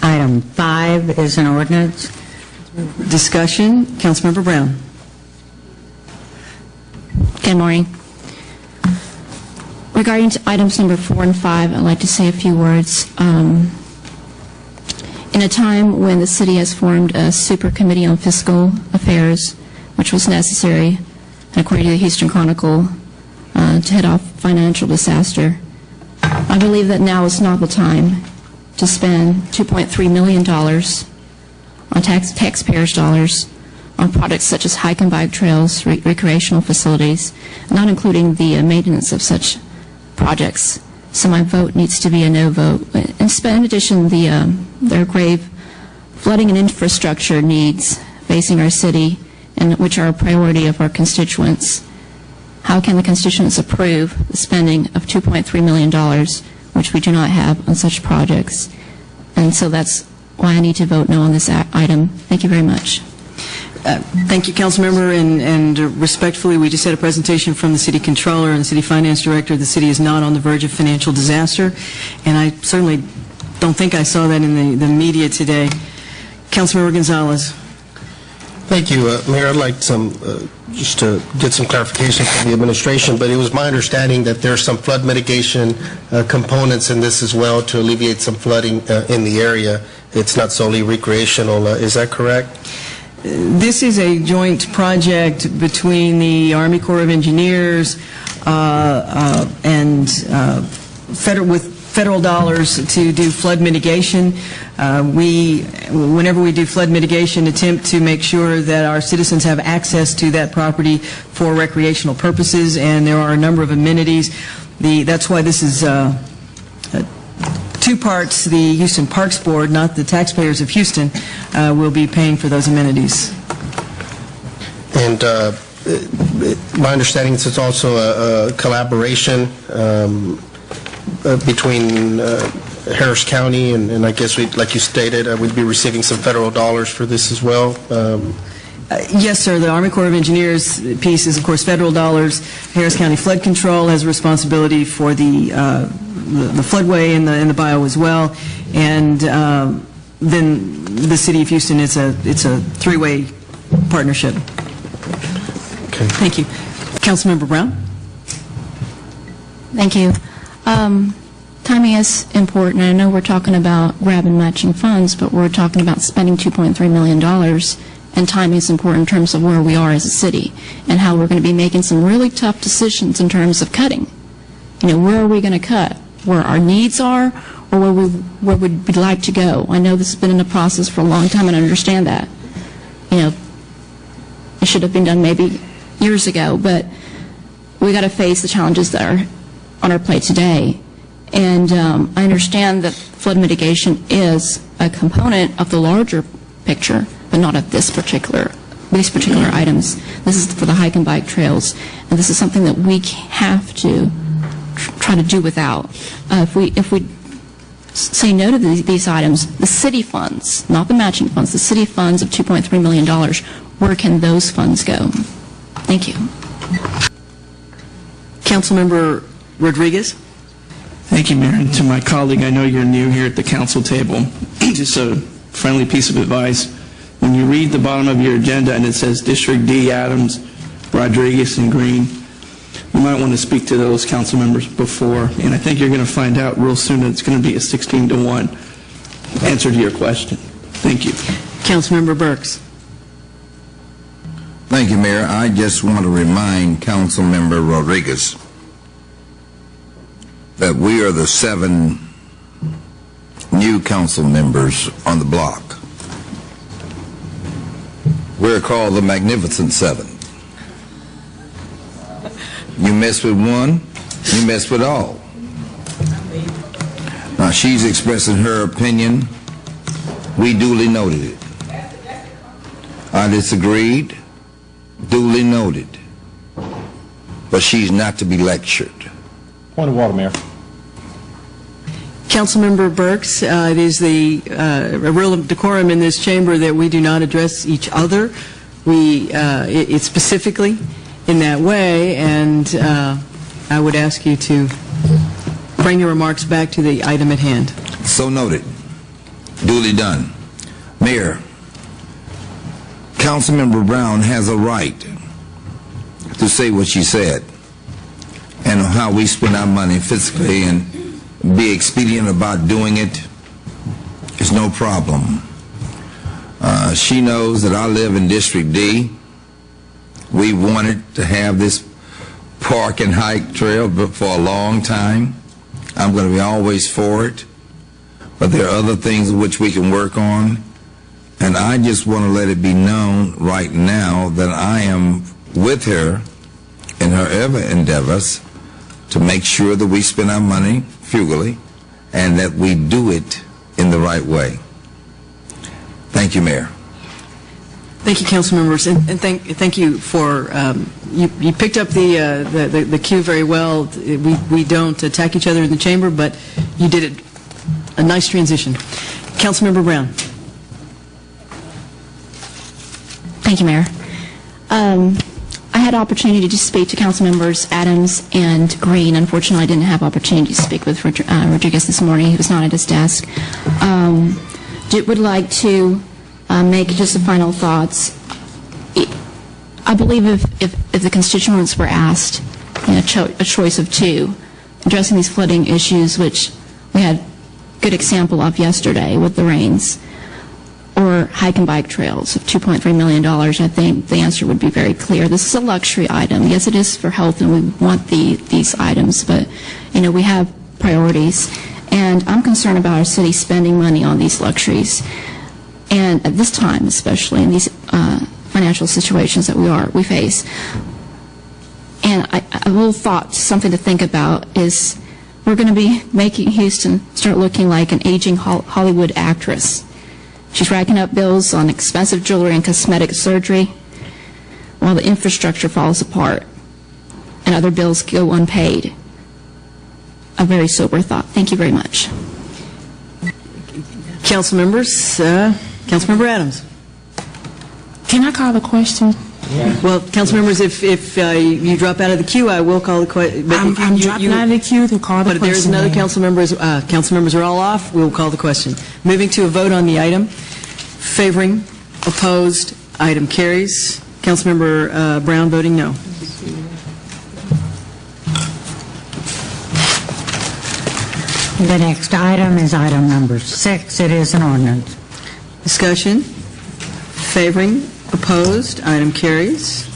Item 5 is an ordinance. Discussion. Councilmember Brown. Good morning. Regarding to items number 4 and 5, I'd like to say a few words. In a time when the city has formed a super committee on fiscal affairs, which was necessary, and according to the Houston Chronicle, to head off financial disaster, I believe that now is not the time to spend $2.3 million on taxpayers' dollars on products such as hike and bike trails, recreational facilities, not including the maintenance of such projects. So my vote needs to be a no vote. In addition, there are grave flooding and infrastructure needs facing our city, and which are a priority of our constituents. How can the constituents approve the spending of $2.3 million, which we do not have on such projects? And so that's why I need to vote no on this item. Thank you very much. Thank you, Councilmember, and respectfully, we just had a presentation from the City Controller and the City Finance Director. The city is not on the verge of financial disaster, and I certainly don't think I saw that in the media today. Councilmember Gonzalez. Thank you, Mayor. I'd like just to get some clarification from the administration, but it was my understanding that there are some flood mitigation components in this as well to alleviate some flooding in the area. It's not solely recreational. Is that correct? This is a joint project between the Army Corps of Engineers and with federal dollars to do flood mitigation. Whenever we do flood mitigation, attempt to make sure that our citizens have access to that property for recreational purposes, and there are a number of amenities. That's why this is two parts. The Houston Parks Board, not the taxpayers of Houston, will be paying for those amenities. And my understanding is it's also a collaboration between Harris County and I guess, like you stated, we'd be receiving some federal dollars for this as well. Yes, sir. The Army Corps of Engineers piece is, of course, federal dollars. Harris County Flood Control has responsibility for the floodway in the bio as well, and then the City of Houston. It's a three-way partnership. Okay. Thank you, Councilmember Brown. Thank you. Timing is important. I know we're talking about grabbing matching funds, but we're talking about spending $2.3 million, and timing is important in terms of where we are as a city and how we're going to be making some really tough decisions in terms of cutting. You know, where are we going to cut? Where our needs are, or where we'd like to go? I know this has been in the process for a long time, and I understand that. You know, it should have been done maybe years ago, but we got to face the challenges that are on our plate today. And I understand that flood mitigation is a component of the larger picture, but not of these particular items. This is for the hike and bike trails, and this is something that we have to try to do without. If we say no to these items, the city funds, not the matching funds, the city funds of $2.3 million, where can those funds go? Thank you. Councilmember Rodriguez. Thank you, Mayor. And to my colleague, I know you're new here at the council table. Just a friendly piece of advice. When you read the bottom of your agenda and it says District D, Adams, Rodriguez, and Green, you might want to speak to those council members before. And I think you're going to find out real soon that it's going to be a 16-to-1 answer to your question. Thank you. Councilmember Burks. Thank you, Mayor. I just want to remind Councilmember Rodriguez that we are the 7 new council members on the block. We're called the Magnificent 7. You mess with one, you mess with all. Now, she's expressing her opinion. We duly noted it. I disagreed. Duly noted. But she's not to be lectured. Point of order, Mayor. Councilmember Burks, it is a real decorum in this chamber that we do not address each other. It's specifically in that way, and I would ask you to bring your remarks back to the item at hand. So noted. Duly done. Mayor, Councilmember Brown has a right to say what she said and how we spend our money fiscally and be expedient about doing it. It's no problem. She knows that I live in District D. We wanted to have this park and hike trail for a long time. I'm going to be always for it. But there are other things which we can work on. And I just want to let it be known right now that I am with her in her ever endeavors to make sure that we spend our money frugally and that we do it in the right way. Thank you, Mayor. Thank you, council members, and thank you for you picked up the cue very well. We don't attack each other in the chamber, but you did it a nice transition. Councilmember Brown. Thank you, Mayor. I had opportunity to speak to council members Adams and Green. Unfortunately, I didn't have opportunity to speak with Rodriguez this morning. He was not at his desk. Would like to make just the final thoughts. I believe if the constituents were asked a choice of two, addressing these flooding issues, which we had a good example of yesterday with the rains, or hike and bike trails of $2.3 million, I think the answer would be very clear. This is a luxury item. Yes, it is for health, and we want these items, but we have priorities. And I'm concerned about our city spending money on these luxuries. And at this time, especially in these financial situations that we face. And a little thought, something to think about, is we're going to be making Houston start looking like an aging Hollywood actress. She's racking up bills on expensive jewelry and cosmetic surgery while the infrastructure falls apart and other bills go unpaid. A very sober thought. Thank you very much. Council members, Councilmember Adams. Can I call the question? Well, council members, if you drop out of the queue, I will call the question. I'm dropping out of the queue to call the question. But if there's another council members are all off, we will call the question. Moving to a vote on the item. Favoring, opposed, item carries. Councilmember Brown voting no. The next item is item number 6. It is an ordinance. Discussion. Favoring, opposed, item carries.